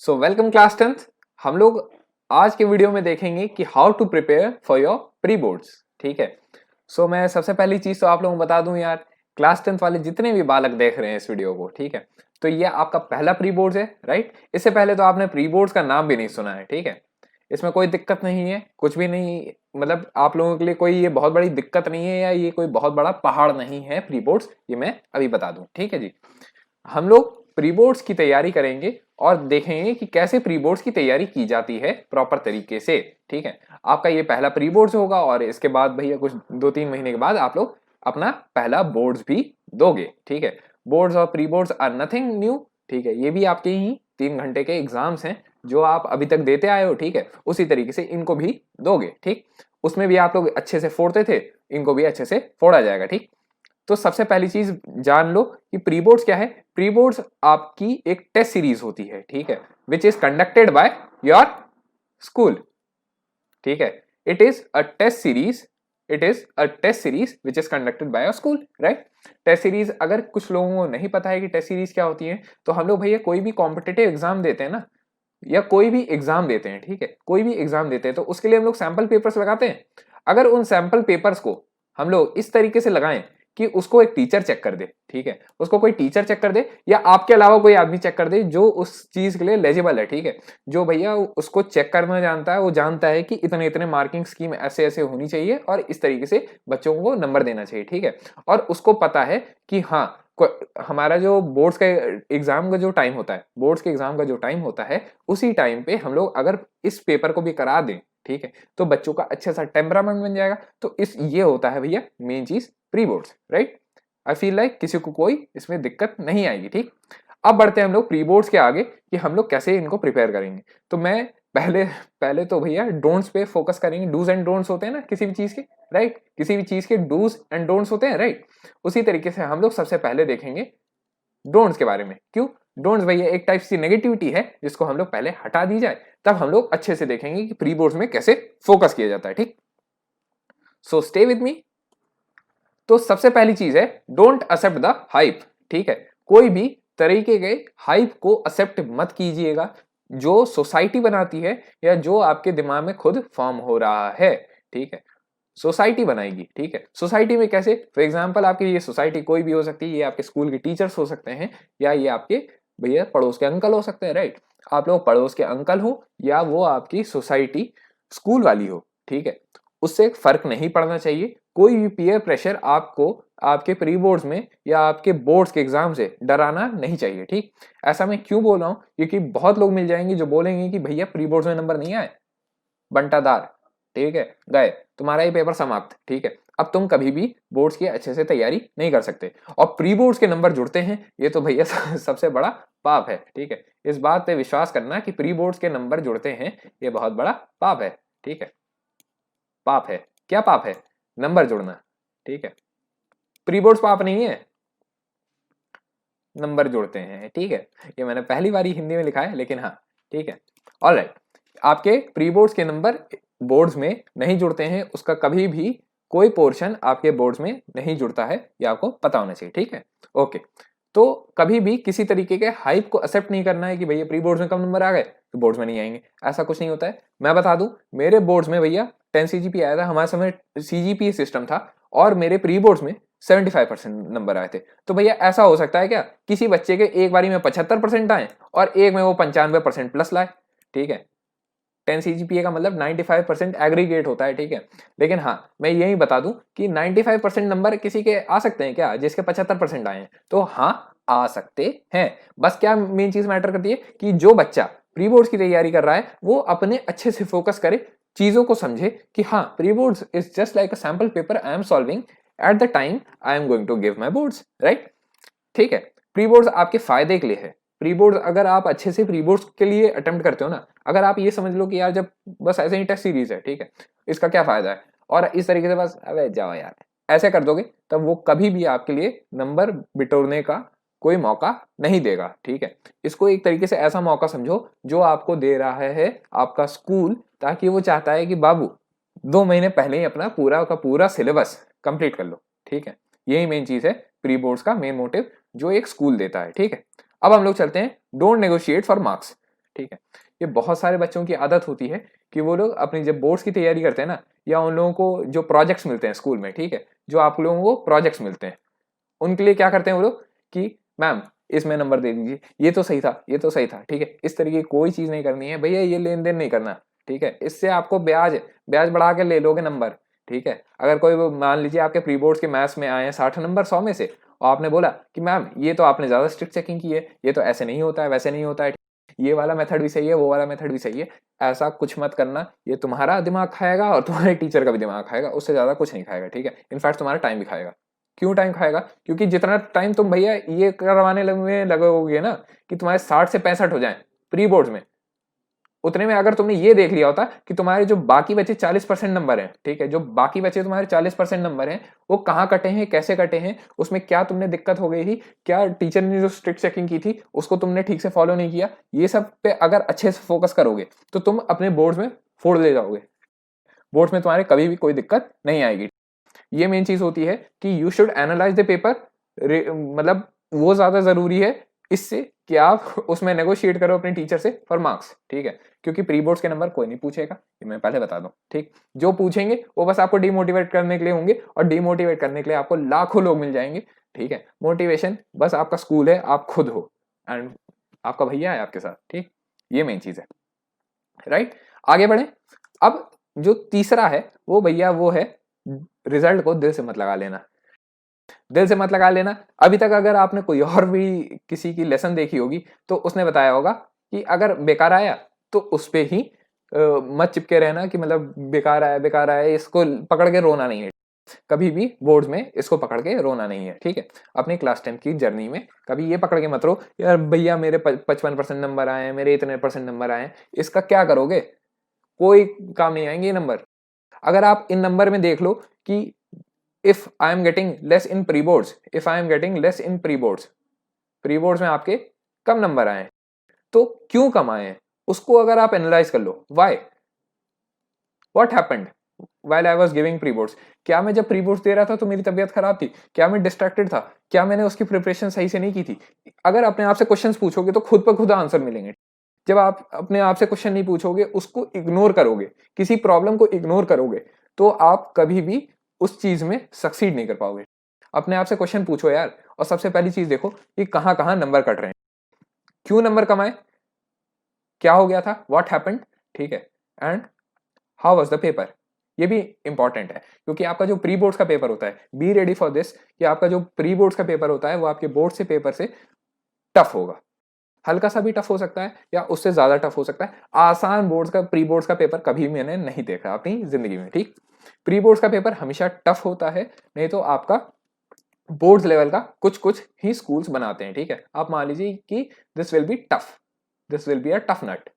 So welcome class 10th। हम लोग आज के वीडियो में देखेंगे कि how to prepare for your pre boards. ठीक है। मैं सबसे पहली चीज तो आप लोगों को बता दूं यार, क्लास 10th वाले जितने भी बालक देख रहे हैं इस वीडियो को, ठीक है, तो ये आपका पहला प्री बोर्ड्स है, राइट। इससे पहले तो आपने प्री बोर्ड्स का नाम भी नहीं सुना है, ठीक है। इसमें कोई दिक्कत नहीं है, कुछ भी नहीं, मतलब आप लोगों के लिए कोई ये बहुत बड़ी दिक्कत नहीं है या ये कोई बहुत बड़ा पहाड़ नहीं है प्री बोर्ड्स, ये मैं अभी बता दूं, ठीक है जी। हम लोग प्री बोर्ड्स की तैयारी करेंगे और देखेंगे कि कैसे प्री बोर्ड्स की तैयारी की जाती है प्रॉपर तरीके से, ठीक है। आपका ये पहला प्री बोर्ड्स होगा और इसके बाद भैया कुछ 2-3 महीने के बाद आप लोग अपना पहला बोर्ड्स भी दोगे, ठीक है। बोर्ड्स और pre boards are nothing new, ठीक है। ये भी आपके ही 3 घंटे के एग्जाम्स हैं जो आप अभी तक देते आए हो, ठीक है। उसी तरीके से इनको भी दोगे, ठीक। उसमें भी आप लोग अच्छे से फोड़ते थे, इनको भी अच्छे से फोड़ा जाएगा, ठीक। तो सबसे पहली चीज जान लो कि प्री बोर्ड्स क्या है। प्री बोर्ड्स आपकी एक टेस्ट सीरीज होती है, ठीक है, which is conducted by your school, ठीक है। It is a test series, it is a test series which is conducted by your school, right. Test series अगर कुछ लोगों को नहीं पता है कि टेस्ट सीरीज क्या होती है, तो हम लोग भैया कोई भी कॉम्पिटेटिव एग्जाम देते हैं ना, या कोई भी एग्जाम देते हैं, ठीक है, कोई भी एग्जाम देते हैं, तो उसके लिए हम लोग सैंपल पेपर्स लगाते हैं। अगर उन सैंपल पेपर्स को हम लोग इस तरीके से लगाएं कि उसको एक टीचर चेक कर दे, ठीक है, उसको कोई टीचर चेक कर दे या आपके अलावा कोई आदमी चेक कर दे जो उस चीज के लिए एलिजिबल है, ठीक है, जो भैया उसको चेक करना जानता है, वो जानता है कि इतने इतने मार्किंग स्कीम ऐसे ऐसे होनी चाहिए और इस तरीके से बच्चों को नंबर देना चाहिए, ठीक है। और उसको पता है कि हाँ, हमारा जो बोर्ड्स का एग्जाम का जो टाइम होता है, बोर्ड्स के एग्जाम का जो टाइम होता है, उसी टाइम पे हम लोग अगर इस पेपर को भी करा दें, ठीक है, तो बच्चों का अच्छा सा टेम्परामेंट बन जाएगा। तो ये होता है भैया मेन चीज pre boards, right. I feel like किसी को कोई इसमें दिक्कत नहीं आएगी, ठीक। अब बढ़ते हैं हम लोग प्री बोर्ड्स के आगे कि हम लोग कैसे इनको प्रिपेयर करेंगे। तो मैं पहले पहले तो भैया डोंट्स पे फोकस करेंगे। डूज एंड डोंट्स होते हैं ना किसी भी चीज के, राइट, किसी भी चीज के डूज एंड डोंट्स होते हैं, राइट। उसी तरीके से हम लोग सबसे पहले देखेंगे डोंट्स के बारे में। क्यों? डोंट्स भैया एक टाइप की नेगेटिविटी है जिसको हम लोग पहले हटा दी जाए, तब हम लोग अच्छे से देखेंगे कि प्री बोर्ड्स में कैसे फोकस किया जाता है, ठीक। So stay with me. तो सबसे पहली चीज है डोंट एक्सेप्ट द हाइप, ठीक है। कोई भी तरीके के हाइप को एक्सेप्ट मत कीजिएगा जो सोसाइटी बनाती है या जो आपके दिमाग में खुद फॉर्म हो रहा है, ठीक है। सोसाइटी बनाएगी, ठीक है। सोसाइटी में कैसे? फॉर एग्जाम्पल आपकी ये सोसाइटी कोई भी हो सकती है, ये आपके स्कूल के टीचर्स हो सकते हैं या ये आपके भैया पड़ोस के अंकल हो सकते हैं, राइट। आप लोग पड़ोस के अंकल हो या वो आपकी सोसाइटी स्कूल वाली हो, ठीक है, उससे फर्क नहीं पड़ना चाहिए। कोई भी पीयर प्रेशर आपको आपके प्री बोर्ड्स में या आपके बोर्ड्स के एग्जाम से डराना नहीं चाहिए, ठीक। ऐसा मैं क्यों बोल रहा हूं? क्योंकि बहुत लोग मिल जाएंगे जो बोलेंगे कि भैया प्री बोर्ड्स में नंबर नहीं आए, बंटादार, ठीक है, गए, तुम्हारा ये पेपर समाप्त, ठीक है। अब तुम कभी भी बोर्ड्स की अच्छे से तैयारी नहीं कर सकते और प्री बोर्ड्स के नंबर जुड़ते हैं, ये तो भैया सबसे बड़ा पाप है, ठीक है। इस बात पे विश्वास करना कि प्री बोर्ड्स के नंबर जुड़ते हैं, ये बहुत बड़ा पाप है, ठीक है। पाप है। क्या पाप है? नंबर जुड़ना, ठीक है। प्री बोर्ड्स पाप नहीं है, नंबर जोड़ते हैं, ठीक है। ये मैंने पहली बार ही हिंदी में लिखा है, लेकिन हाँ, ठीक है। ऑलराइट, आपके प्री बोर्ड्स के नंबर बोर्ड्स में नहीं जुड़ते हैं, उसका कभी भी कोई पोर्शन आपके बोर्ड्स में नहीं जुड़ता है, ये आपको पता होना चाहिए, ठीक है। ओके, तो कभी भी किसी तरीके के हाइप को एक्सेप्ट नहीं करना है कि भैया प्री बोर्ड्स में कम नंबर आ गए तो बोर्ड्स में नहीं आएंगे, ऐसा कुछ नहीं होता है। मैं बता दूं, मेरे बोर्ड्स में भैया 10 सीजीपी आया था, हमारे समय सीजीपी सिस्टम था और मेरे प्री बोर्ड्स में 75% नंबर आए थे। तो भैया ऐसा हो सकता है क्या किसी बच्चे के एक बारी में 75% आए और एक में वो 95% प्लस लाए, ठीक है। 10 सीजीपीए का मतलब 95% एग्रीगेट होता है, ठीक है। लेकिन हाँ, मैं यही बता दूं कि 95% नंबर किसी के आ सकते हैं क्या जिसके 75% आए हैं? तो हाँ, आ सकते हैं। बस क्या मेन चीज मैटर करती है कि जो बच्चा प्री बोर्ड्स की तैयारी कर रहा है वो अपने अच्छे से फोकस करे, चीजों को समझे कि हाँ, pre boards is just like a sample paper I am solving at the time I am going to give my boards, right, ठीक है। प्री बोर्ड्स आपके फायदे के लिए है। प्री बोर्ड्स अगर आप अच्छे से प्री बोर्ड्स के लिए अटेम्प्ट करते हो ना, अगर आप ये समझ लो कि यार जब बस ऐसे ही टेस्ट सीरीज है, ठीक है, इसका क्या फायदा है, और इस तरीके से बस अबे जाओ यार ऐसे कर दोगे, तब वो कभी भी आपके लिए नंबर बिटोरने का कोई मौका नहीं देगा, ठीक है। इसको एक तरीके से ऐसा मौका समझो जो आपको दे रहा है आपका स्कूल, ताकि वो चाहता है कि बाबू 2 महीने पहले ही अपना पूरा का पूरा सिलेबस कंप्लीट कर लो, ठीक है। यही मेन चीज है प्री बोर्ड्स का मेन मोटिव जो एक स्कूल देता है, ठीक है। अब हम लोग चलते हैं डोंट नेगोशिएट फॉर मार्क्स, ठीक है। ये बहुत सारे बच्चों की आदत होती है कि वो लोग अपनी जब बोर्ड्स की तैयारी करते हैं ना, या उन लोगों को जो प्रोजेक्ट्स मिलते हैं स्कूल में, ठीक है, जो आप लोगों को प्रोजेक्ट्स मिलते हैं, उनके लिए क्या करते हैं वो लोग कि मैम इसमें नंबर दे दीजिए, ये तो सही था, ये तो सही था, ठीक है। इस तरीके की कोई चीज नहीं करनी है भैया, ये लेन देन नहीं करना, ठीक है। इससे आपको ब्याज ब्याज बढ़ा के ले लोगे नंबर, ठीक है। अगर कोई मान लीजिए आपके प्री बोर्ड्स के मैथ्स में आए हैं 60 नंबर 100 में से, और आपने बोला कि मैम ये तो आपने ज्यादा स्ट्रिक्ट चेकिंग की है, ये तो ऐसे नहीं होता है, वैसे नहीं होता है, ये वाला मेथड भी सही है, वो वाला मेथड भी सही है, ऐसा कुछ मत करना, ये तुम्हारा दिमाग खाएगा और तुम्हारे टीचर का भी दिमाग खाएगा, उससे ज्यादा कुछ नहीं खाएगा, ठीक है। इनफैक्ट तुम्हारा टाइम भी खाएगा। क्यों टाइम खाएगा? क्योंकि जितना टाइम तुम भैया ये करवाने में लगोगे ना कि तुम्हारे 60 से 65 हो जाए प्री बोर्ड्स में, उतने में अगर तुमने ये देख लिया होता कि तुम्हारे जो बाकी बचे 40% नंबर हैं, ठीक है, जो बाकी बचे तुम्हारे 40% नंबर हैं, वो कहाँ कटे हैं, कैसे कटे हैं, उसमें क्या तुमने दिक्कत हो गई थी, क्या टीचर ने जो स्ट्रिक्ट चेकिंग की थी उसको तुमने ठीक से फॉलो नहीं किया, ये सब पे अगर अच्छे से फोकस करोगे तो तुम अपने बोर्ड्स में फोड़ ले जाओगे, बोर्ड्स में तुम्हारे कभी भी कोई दिक्कत नहीं आएगी। ये मेन चीज होती है कि you should analyse the paper, मतलब वो ज्यादा जरूरी है इससे कि आप उसमें नेगोशिएट करो अपने टीचर से फॉर मार्क्स, ठीक है। क्योंकि प्री बोर्ड्स के नंबर कोई नहीं पूछेगा, ये मैं पहले बता दूं, ठीक। जो पूछेंगे वो बस आपको डिमोटिवेट करने के लिए होंगे, और डिमोटिवेट करने के लिए आपको लाखों लोग मिल जाएंगे, ठीक है। मोटिवेशन बस आपका स्कूल है, आप खुद हो, एंड आपका भैया है आपके साथ, ठीक। ये मेन चीज है, राइट। आगे बढ़े। अब जो तीसरा है वो भैया वो है रिजल्ट को दिल से मत लगा लेना। दिल से मत लगा लेना। अभी तक अगर आपने कोई और भी किसी की लेसन देखी होगी तो उसने बताया होगा कि अगर बेकार आया तो उस पे ही मत चिपके रहना कि मतलब बेकार आया, इसको पकड़ के रोना नहीं है। कभी भी बोर्ड्स में इसको पकड़ के रोना नहीं है, ठीक है। अपनी क्लास 10 की जर्नी में कभी ये पकड़ के मत रो यार भैया मेरे 55% नंबर आए, मेरे इतने परसेंट नंबर आए, इसका क्या करोगे? कोई काम नहीं आएंगे ये नंबर। अगर आप इन नंबर में देख लो कि if I am getting less in pre boards, if I am getting less in pre boards, pre boards में आपके कम नंबर आए, तो क्यों कम आए हैं उसको अगर आप एनालाइज कर लो, why, what happened while I was giving pre boards. क्या मैं जब प्री बोर्ड्स दे रहा था तो मेरी तबीयत खराब थी? क्या मैं डिस्ट्रैक्टेड था? क्या मैंने उसकी प्रिपरेशन सही से नहीं की थी? अगर अपने आप से क्वेश्चंस पूछोगे तो खुद पर खुद आंसर मिलेंगे। जब आप अपने आप से क्वेश्चन नहीं पूछोगे, उसको इग्नोर करोगे, किसी प्रॉब्लम को इग्नोर करोगे, तो आप कभी भी उस चीज में सक्सीड नहीं कर पाओगे। अपने आप से क्वेश्चन पूछो यार, और सबसे पहली चीज देखो कि कहां कहां नंबर कट रहे हैं, क्यों नंबर कम आए, क्या हो गया था, व्हाट हैपेंड, ठीक है, and how was the paper. ये भी इंपॉर्टेंट है क्योंकि आपका जो प्री बोर्ड्स का पेपर होता है, बी रेडी फॉर दिस, कि आपका जो प्री बोर्ड्स का पेपर होता है वो आपके बोर्ड से पेपर से टफ होगा। हल्का सा भी टफ हो सकता है या उससे ज्यादा टफ हो सकता है। आसान बोर्ड्स का प्री बोर्ड्स का पेपर कभी मैंने नहीं देखा अपनी जिंदगी में, ठीक। प्री बोर्ड्स का पेपर हमेशा टफ होता है, नहीं तो आपका बोर्ड्स लेवल का कुछ कुछ ही स्कूल्स बनाते हैं, ठीक है। आप मान लीजिए कि this will be tough, this will be a tough nut,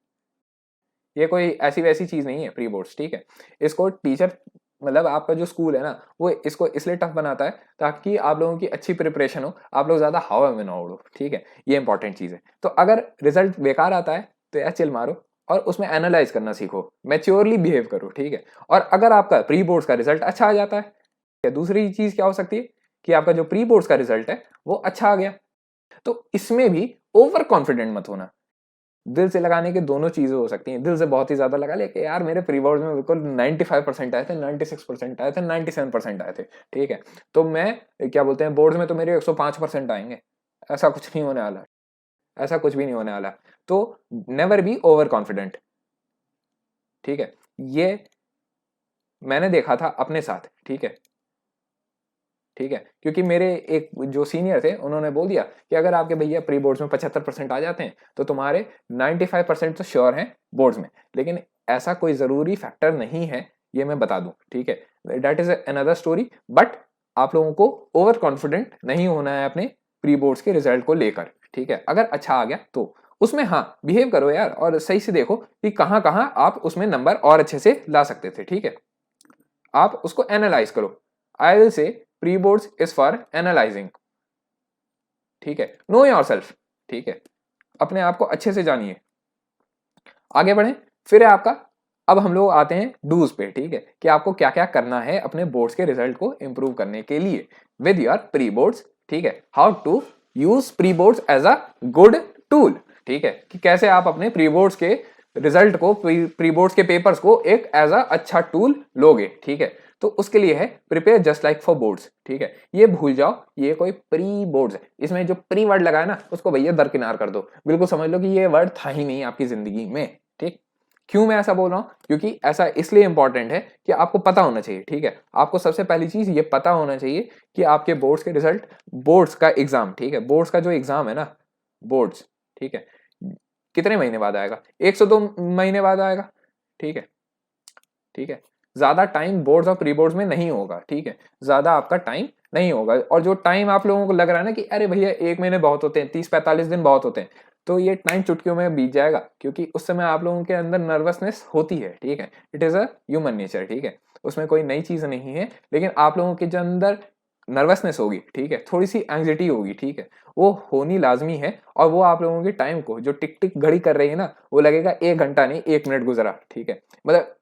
ये कोई ऐसी वैसी चीज नहीं है प्री बोर्ड्स, ठीक है। इसको टीचर मतलब आपका जो स्कूल है ना वो इसको इसलिए टफ बनाता है ताकि आप लोगों की अच्छी प्रिपरेशन हो, आप लोग ज्यादा हवा में ना उड़ो, ठीक है। ये इंपॉर्टेंट चीज है। तो अगर रिजल्ट बेकार आता है तो यार चिल मारो और उसमें एनालाइज करना सीखो, मैच्योरली बिहेव करो, ठीक है। और अगर आपका प्री बोर्ड्स का रिजल्ट अच्छा आ जाता है, दूसरी चीज क्या हो सकती है कि आपका जो प्री बोर्ड्स का रिजल्ट है वो अच्छा आ गया, तो इसमें भी ओवर कॉन्फिडेंट मत होना। दिल से लगाने की दोनों चीजें हो सकती हैं। दिल से बहुत ही ज्यादा लगा ले कि यार मेरे प्री बोर्ड में बिल्कुल 95% आए थे, 96% आए थे, 97% आए थे, ठीक है। तो मैं क्या बोलते हैं बोर्ड में तो मेरे 105% आएंगे, ऐसा कुछ नहीं होने वाला, ऐसा कुछ भी नहीं होने वाला। तो नेवर बी ओवर कॉन्फिडेंट, ठीक है। ये मैंने देखा था अपने साथ, ठीक है, ठीक है। क्योंकि मेरे एक जो सीनियर थे उन्होंने बोल दिया कि अगर आपके भैया प्री बोर्ड्स में 75% आ जाते हैं तो तुम्हारे 95% तो श्योर हैं बोर्ड्स में। लेकिन ऐसा कोई जरूरी फैक्टर नहीं है, ये मैं बता दूं, ठीक है। That is another story. But आप लोगों को ओवर कॉन्फिडेंट नहीं होना है अपने प्री बोर्ड्स के रिजल्ट को लेकर, ठीक है। अगर अच्छा आ गया तो उसमें हाँ बिहेव करो यार, और सही से देखो कि कहां कहां आप उसमें नंबर और अच्छे से ला सकते थे, ठीक है। आप उसको एनालाइज करो। I will say pre boards is for analysing, ठीक है। नो योरसेल्फ, ठीक है। अपने आप को अच्छे से जानिए। आगे बढ़े। फिर है आपका, अब हम लोग आते हैं डूज पे, ठीक है, कि आपको क्या क्या करना है अपने बोर्ड्स के रिजल्ट को इंप्रूव करने के लिए विद योर प्री बोर्ड्स, ठीक है। How to use pre boards as a good tool, ठीक है, कि कैसे आप अपने प्री बोर्ड्स के रिजल्ट को, प्री बोर्ड्स के पेपर्स को एक एज अ अच्छा टूल लोगे। ठीक है, तो उसके लिए है prepare just like for boards. ठीक है, ये भूल जाओ, ये कोई प्री बोर्ड्स है, इसमें जो प्री वर्ड लगा है ना उसको भैया दरकिनार कर दो, बिल्कुल समझ लो कि ये वर्ड था ही नहीं आपकी जिंदगी में। ठीक, क्यों मैं ऐसा बोल रहा हूं? क्योंकि ऐसा इसलिए इंपॉर्टेंट है कि आपको पता होना चाहिए। ठीक है, आपको सबसे पहली चीज ये पता होना चाहिए कि आपके बोर्ड्स के रिजल्ट, बोर्ड्स का एग्जाम, ठीक है, बोर्ड्स का जो एग्जाम है ना, बोर्ड्स, ठीक है, कितने महीने बाद आएगा? 1 से 2 महीने बाद आएगा। ठीक है, ठीक है, ज्यादा टाइम बोर्ड्स और प्री बोर्ड्स में नहीं होगा। ठीक है, ज्यादा आपका टाइम नहीं होगा। और जो टाइम आप लोगों को लग रहा है ना कि अरे भैया 1 महीने बहुत होते हैं, 30-45 दिन बहुत होते हैं, तो ये टाइम चुटकियों में बीत जाएगा, क्योंकि उस समय आप लोगों के अंदर नर्वसनेस होती है। ठीक है, it is a human nature. ठीक है, उसमें कोई नई चीज नहीं है, लेकिन आप लोगों के जो अंदर नर्वसनेस होगी, ठीक है, थोड़ी सी एंग्जाइटी होगी, ठीक है, वो होनी लाजमी है। और वो आप लोगों के टाइम को, जो टिक टिक घड़ी कर रही है ना, वो लगेगा 1 घंटा नहीं 1 मिनट गुजरा। ठीक है, मतलब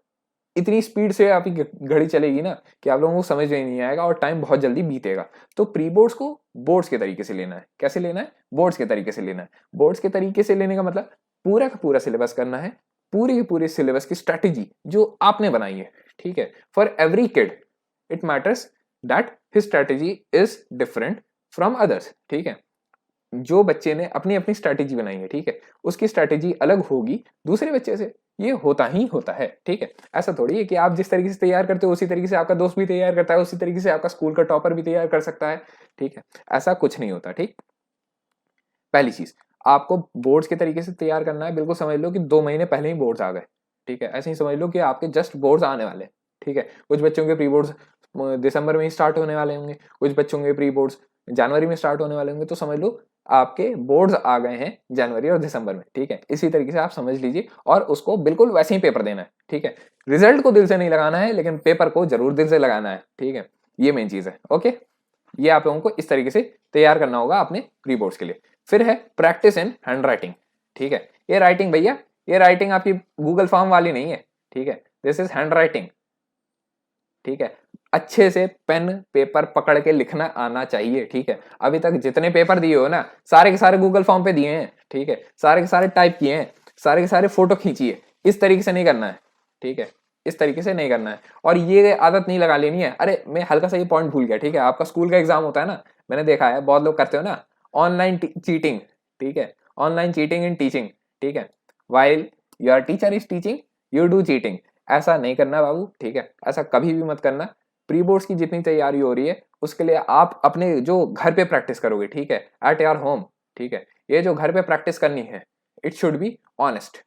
इतनी स्पीड से आपकी घड़ी चलेगी ना कि आप लोगों को समझ में नहीं आएगा और टाइम बहुत जल्दी बीतेगा। तो प्री बोर्ड्स को बोर्ड्स के तरीके से लेना है। कैसे लेना है? बोर्ड्स के तरीके से लेना है। बोर्ड्स के तरीके से लेने का मतलब पूरा का पूरा सिलेबस करना है, पूरी की पूरी सिलेबस की स्ट्रैटेजी जो आपने बनाई है। ठीक है, for every kid it matters that his strategy is different from others. ठीक है, जो बच्चे ने अपनी अपनी स्ट्रैटेजी बनाई है, ठीक है, उसकी स्ट्रैटेजी अलग होगी दूसरे बच्चे से। ये होता ही होता है। ठीक है, ऐसा थोड़ी है कि आप जिस तरीके से तैयार करते हो उसी तरीके से आपका दोस्त भी तैयार करता है, उसी तरीके से आपका स्कूल का टॉपर भी तैयार कर सकता है। ठीक है, ऐसा कुछ नहीं होता। ठीक, पहली चीज, आपको बोर्ड्स के तरीके से तैयार करना है। बिल्कुल समझ लो कि 2 महीने पहले ही बोर्ड्स आ गए। ठीक है, ऐसे ही समझ लो कि आपके जस्ट बोर्ड्स आने वाले हैं। ठीक है, कुछ बच्चों के प्री बोर्ड्स दिसंबर में ही स्टार्ट होने वाले होंगे, कुछ बच्चों के प्री बोर्ड्स जनवरी में स्टार्ट होने वाले होंगे। तो समझ लो आपके बोर्ड्स आ गए हैं जनवरी और दिसंबर में। ठीक है, इसी तरीके से आप समझ लीजिए और उसको बिल्कुल वैसे ही पेपर देना है। ठीक है, रिजल्ट को दिल से नहीं लगाना है, लेकिन पेपर को जरूर दिल से लगाना है। ठीक है, ये मेन चीज है। ओके, ये आप लोगों को इस तरीके से तैयार करना होगा अपने प्री बोर्ड्स के लिए। फिर है प्रैक्टिस इन हैंड राइटिंग। ठीक है, ये राइटिंग भैया, ये राइटिंग आपकी गूगल फॉर्म वाली नहीं है। ठीक है, दिस इज हैंड राइटिंग। ठीक है, अच्छे से पेन पेपर पकड़ के लिखना आना चाहिए। ठीक है, अभी तक जितने पेपर दिए हो ना, सारे के सारे गूगल फॉर्म पे दिए हैं। ठीक है, सारे के सारे टाइप किए हैं, सारे के सारे फोटो खींची है। इस तरीके से नहीं करना है। ठीक है, इस तरीके से नहीं करना है। और ये आदत नहीं लगा लेनी है। अरे मैं हल्का सा ये पॉइंट भूल गया। ठीक है, आपका स्कूल का एग्जाम होता है ना, मैंने देखा है बहुत लोग करते हो ना, ऑनलाइन चीटिंग। ठीक है, ऑनलाइन चीटिंग इन टीचिंग। ठीक है, while your teacher is teaching you do cheating. ऐसा नहीं करना बाबू। ठीक है, ऐसा कभी भी मत करना। प्री बोर्ड्स की जितनी तैयारी हो रही है उसके लिए आप अपने जो घर पे प्रैक्टिस करोगे, ठीक है, एट योर होम, ठीक है, ये जो घर पे प्रैक्टिस करनी है, it should be honest,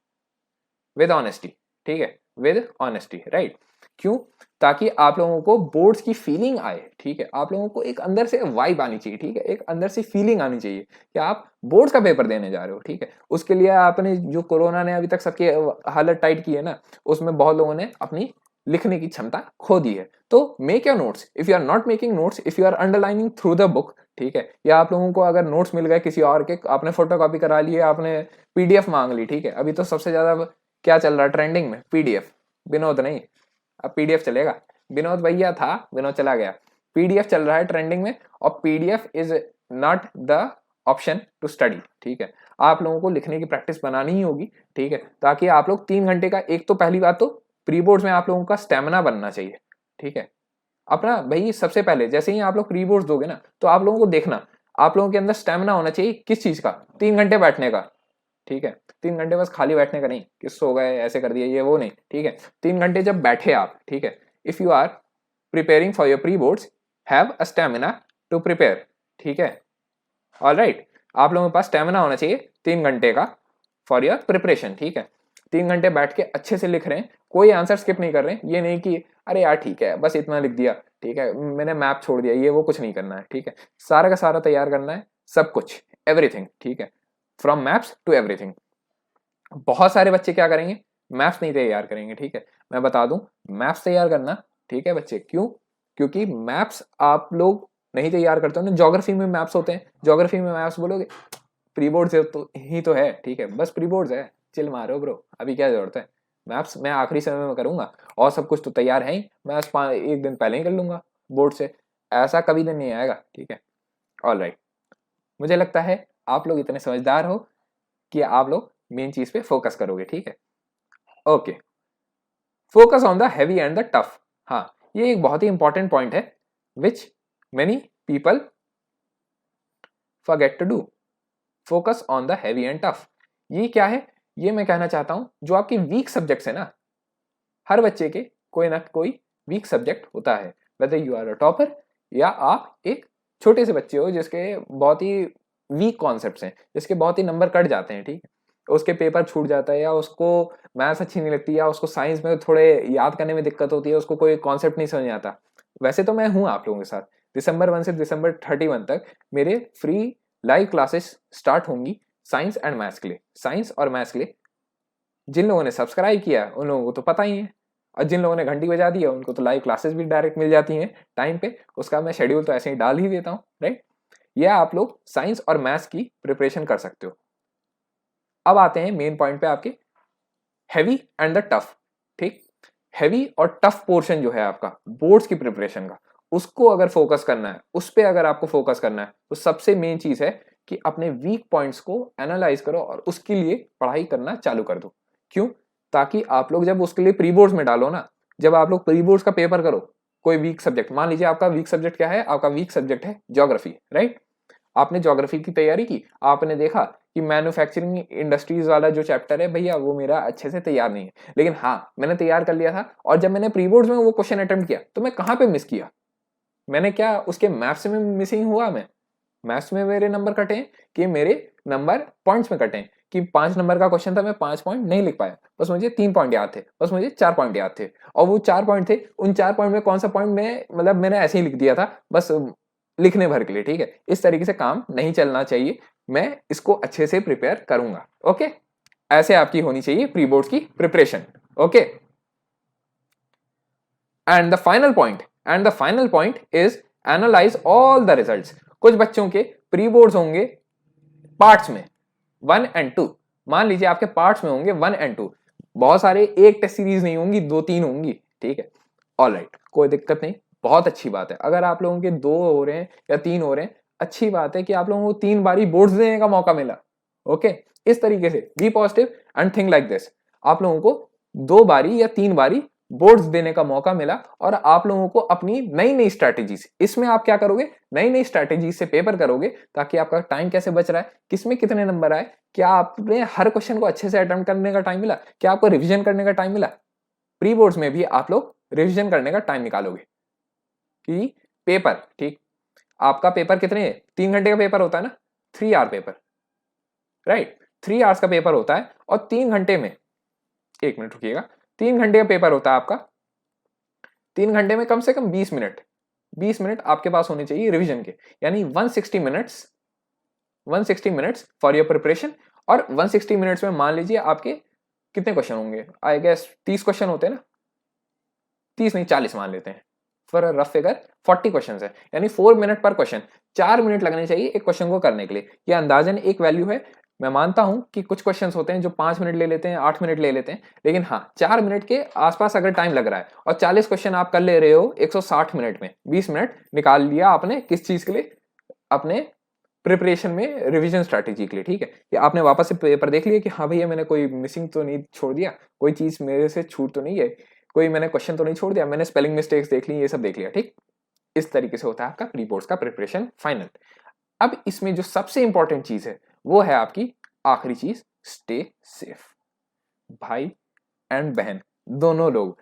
with honesty. ठीक है, विद ऑनेस्टी, राइट। क्यों? ताकि आप लोगों को बोर्ड्स की फीलिंग आए। ठीक है, आप लोगों को एक अंदर से वाइब आनी चाहिए। ठीक है, एक अंदर से फीलिंग आनी चाहिए कि आप बोर्ड्स का पेपर देने जा रहे हो। ठीक है, उसके लिए आपने जो कोरोना ने अभी तक सबकी हालत टाइट की है ना, उसमें बहुत लोगों ने अपनी लिखने की क्षमता खो दी है। तो make your notes. If you are not making notes, if you are underlining through the book, ठीक है, या आप लोगों को अगर नोट्स मिल गए किसी और के, आपने फोटो कॉपी करा लिए, आपने पीडीएफ मांग ली। ठीक है, अभी तो सबसे ज्यादा क्या चल रहा है ट्रेंडिंग में? पीडीएफ। विनोद नहीं, अब पीडीएफ चलेगा। विनोद भैया था, विनोद चला गया। पीडीएफ चल रहा है ट्रेंडिंग में, और PDF is not the option to study. ठीक है, आप लोगों को लिखने की प्रैक्टिस बनानी ही होगी। ठीक है, ताकि आप लोग 3 घंटे का, एक तो पहली बात तो प्री बोर्ड्स में आप लोगों का स्टेमिना बनना चाहिए। ठीक है, अपना भाई सबसे पहले जैसे ही आप लोग प्री बोर्ड्स दोगे ना, तो आप लोगों को देखना, आप लोगों के अंदर स्टेमिना होना चाहिए किस चीज का? 3 घंटे बैठने का। ठीक है, 3 घंटे बस खाली बैठने का नहीं कि सो गए ऐसे कर दिया, ये वो नहीं। ठीक है, 3 घंटे जब बैठे आप, ठीक है, if you are preparing for your pre boards, have a stamina to prepare. ठीक है, ऑल राइट, आप लोगों के पास स्टेमिना होना चाहिए 3 घंटे का फॉर योर प्रिपरेशन। ठीक है, 3 घंटे बैठ के अच्छे से लिख रहे हैं, कोई आंसर स्किप नहीं कर रहे हैं। ये नहीं कि अरे यार ठीक है बस इतना लिख दिया, ठीक है, मैंने मैप छोड़ दिया, ये वो कुछ नहीं करना है। ठीक है, सारा का सारा तैयार करना है, सब कुछ, एवरीथिंग। ठीक है, फ्रॉम मैप्स टू एवरीथिंग। बहुत सारे बच्चे क्या करेंगे? मैप्स नहीं तैयार करेंगे। ठीक है, मैं बता दूं, मैप्स तैयार करना, ठीक है बच्चे, क्यों? क्योंकि मैप्स आप लोग नहीं तैयार करते हो ना। ज्योग्राफी में मैप्स होते हैं, ज्योग्राफी में मैप्स बोलोगे प्री बोर्ड से तो ही तो है। ठीक है, बस प्री बोर्ड है, चिल मारो ब्रो, अभी क्या जरूरत है? मैप्स मैं आखिरी समय में करूंगा, और सब कुछ तो तैयार है ही, मैं 1 दिन पहले ही कर लूंगा बोर्ड से। ऐसा कभी दिन नहीं आएगा। ठीक है, ऑल राइट, मुझे लगता है आप लोग इतने समझदार हो कि आप लोग मेन चीज पे फोकस करोगे, ठीक है। Okay, focus on the heavy and the tough. हाँ, ये एक बहुत ही इंपॉर्टेंट पॉइंट है which many people forget to do. Focus on the heavy and tough, ये क्या है? ये मैं कहना चाहता हूं जो आपके वीक सब्जेक्ट्स है ना, हर बच्चे के कोई ना कोई वीक सब्जेक्ट होता है, whether you are a topper या आप एक छोटे से बच्चे हो जिसके बहुत ही वीक कॉन्सेप्ट्स हैं, जिसके बहुत ही नंबर कट जाते हैं, ठीक है, उसके पेपर छूट जाता है, या उसको मैथ्स अच्छी नहीं लगती, या उसको साइंस में थोड़े याद करने में दिक्कत होती है, उसको कोई कॉन्सेप्ट नहीं समझ आता। वैसे तो मैं हूं आप लोगों के साथ। दिसंबर 1 से दिसंबर 31 तक मेरे फ्री लाइव क्लासेस स्टार्ट होंगी साइंस एंड मैथ्स के लिए। साइंस और मैथ्स के लिए जिन लोगों ने सब्सक्राइब किया उन लोगों को तो पता ही है, और जिन लोगों ने घंटी बजा दी है उनको तो लाइव क्लासेस भी डायरेक्ट मिल जाती हैं टाइम पे। उसका मैं शेड्यूल तो ऐसे ही डाल ही देता हूँ, राइट। यह आप लोग साइंस और मैथ्स की प्रिपरेशन कर सकते हो। अब आते हैं मेन पॉइंट पे, आपके हैवी एंड द टफ, ठीक। हैवी और टफ पोर्शन जो है आपका बोर्ड्स की प्रिपरेशन का, उसको अगर फोकस करना है, उस पर अगर आपको फोकस करना है, तो सबसे मेन चीज है कि अपने वीक पॉइंट्स को एनालाइज करो और उसके लिए पढ़ाई करना चालू कर दो। क्यों? ताकि आप लोग जब उसके लिए प्री बोर्ड्स में डालो ना, जब आप लोग प्री बोर्ड्स का पेपर करो, कोई वीक सब्जेक्ट, मान लीजिए आपका वीक सब्जेक्ट क्या है, आपका वीक सब्जेक्ट है ज्योग्राफी, राइट। आपने ज्योग्राफी की तैयारी की, आपने देखा कि मैन्युफैक्चरिंग इंडस्ट्रीज वाला जो चैप्टर है भैया वो मेरा अच्छे से तैयार नहीं है, लेकिन हाँ मैंने तैयार कर लिया था, और जब मैंने प्री बोर्ड्स में वो क्वेश्चन अटेम्प्ट किया तो मैं कहाँ पे मिस किया? मैंने क्या उसके मैथ्स में मिसिंग हुआ? मैं मैथ्स में मेरे नंबर कटे हैं कि मेरे नंबर पॉइंट्स में कटे हैं, कि 5 नंबर का क्वेश्चन था, मैं 5 पॉइंट नहीं लिख पाया, बस मुझे 3 पॉइंट याद थे, बस मुझे 4 पॉइंट याद थे, और वो 4 पॉइंट थे, उन 4 पॉइंट में कौन सा पॉइंट मैं मतलब मैंने ऐसे ही लिख दिया था बस लिखने भर के लिए, ठीक है। इस तरीके से काम नहीं चलना चाहिए, मैं इसको अच्छे से प्रिपेयर करूंगा, ओके। ऐसे आपकी होनी चाहिए प्री बोर्ड्स की preparation, okay. And the final point is analyse all the results. कुछ बच्चों के प्री बोर्ड्स होंगे पार्ट्स में 1 एंड 2, मान लीजिए आपके पार्ट्स में होंगे 1 एंड 2, बहुत सारे, एक टेस्ट सीरीज नहीं होंगी, 2-3 होंगी, ठीक है। ऑलराइट, कोई दिक्कत नहीं, बहुत अच्छी बात है। अगर आप लोगों के 2 हो रहे हैं या 3 हो रहे हैं, अच्छी बात है कि आप लोगों को 3 बारी बोर्ड्स देने का मौका मिला, ओके। इस तरीके से be positive and think like this. आप लोगों को 2 बारी या 3 बारी बोर्ड्स देने का मौका मिला, और आप लोगों को अपनी नई नई स्ट्रैटेजीज, इसमें आप क्या करोगे, नई नई स्ट्रैटेजीज से पेपर करोगे, ताकि आपका टाइम कैसे बच रहा है, किसमें कितने नंबर आए, क्या आपने हर क्वेश्चन को अच्छे से अटेम्प्ट करने का टाइम मिला, क्या आपको रिवीजन करने का टाइम मिला। प्री बोर्ड्स में भी आप लोग रिवीजन करने का टाइम निकालोगे कि पेपर, ठीक, आपका पेपर कितने, 3 घंटे का पेपर होता है ना, 3 आवर पेपर, राइट, 3 आवर्स का पेपर होता है, और 3 घंटे में, 1 मिनट रुकिएगा, 3 घंटे का पेपर होता है आपका, 3 घंटे में कम से कम 20 मिनट आपके पास होने चाहिए रिवीजन के, यानी 160 मिनट्स फॉर योर प्रिपरेशन। और 160 मिनट्स में मान लीजिए आपके कितने क्वेश्चन होंगे, आई गेस 30 क्वेश्चन होते हैं ना, 30 नहीं 40 मान लेते हैं, फॉर रफ फिगर 40 क्वेश्चन है, यानी 4 मिनट पर क्वेश्चन, 4 मिनट लगने चाहिए एक क्वेश्चन को करने के लिए। यह अंदाजन एक वैल्यू है। मैं मानता हूं कि कुछ क्वेश्चंस होते हैं जो 5 मिनट ले लेते हैं, 8 मिनट ले लेते हैं, लेकिन हाँ 4 मिनट के आसपास अगर टाइम लग रहा है, और 40 क्वेश्चन आप कर ले रहे हो 160 मिनट में, 20 मिनट निकाल लिया आपने किस चीज के लिए, अपने प्रिपरेशन में रिवीजन स्ट्रैटेजी के लिए, ठीक है। कि आपने वापस से पेपर देख लिया कि हाँ भैया मैंने कोई मिसिंग तो नहीं छोड़ दिया, कोई चीज मेरे से छूट तो नहीं है, कोई मैंने क्वेश्चन तो नहीं छोड़ दिया, मैंने स्पेलिंग मिस्टेक्स देख ली, ये सब देख लिया, ठीक। इस तरीके से होता है आपका प्री बोर्ड्स का प्रिपरेशन फाइनल। अब इसमें जो सबसे इंपॉर्टेंट चीज है वो है आपकी आखिरी चीज, स्टे सेफ। भाई एंड बहन दोनों लोग,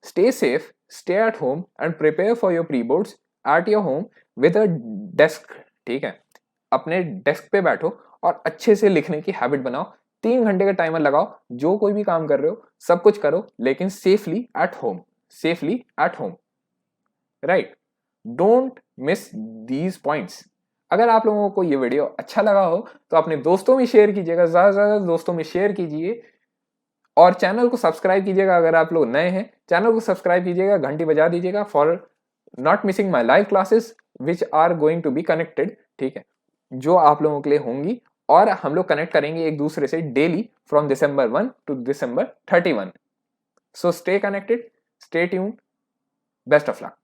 stay safe, stay at home and prepare for your pre boards at your home with a desk, ठीक है। अपने डेस्क पे बैठो और अच्छे से लिखने की हैबिट बनाओ, 3 घंटे का टाइमर लगाओ, जो कोई भी काम कर रहे हो सब कुछ करो, लेकिन safely at home, safely at home, right. Don't miss these points. अगर आप लोगों को ये वीडियो अच्छा लगा हो तो अपने दोस्तों में शेयर कीजिएगा, ज्यादा से ज्यादा दोस्तों में शेयर कीजिए, और चैनल को सब्सक्राइब कीजिएगा। अगर आप लोग नए हैं चैनल को सब्सक्राइब कीजिएगा, घंटी बजा दीजिएगा for not missing my live classes which are going to be connected, ठीक है, जो आप लोगों के लिए होंगी, और हम लोग कनेक्ट करेंगे एक दूसरे से daily from December 1 to December 31। So stay connected, stay tuned, best of luck.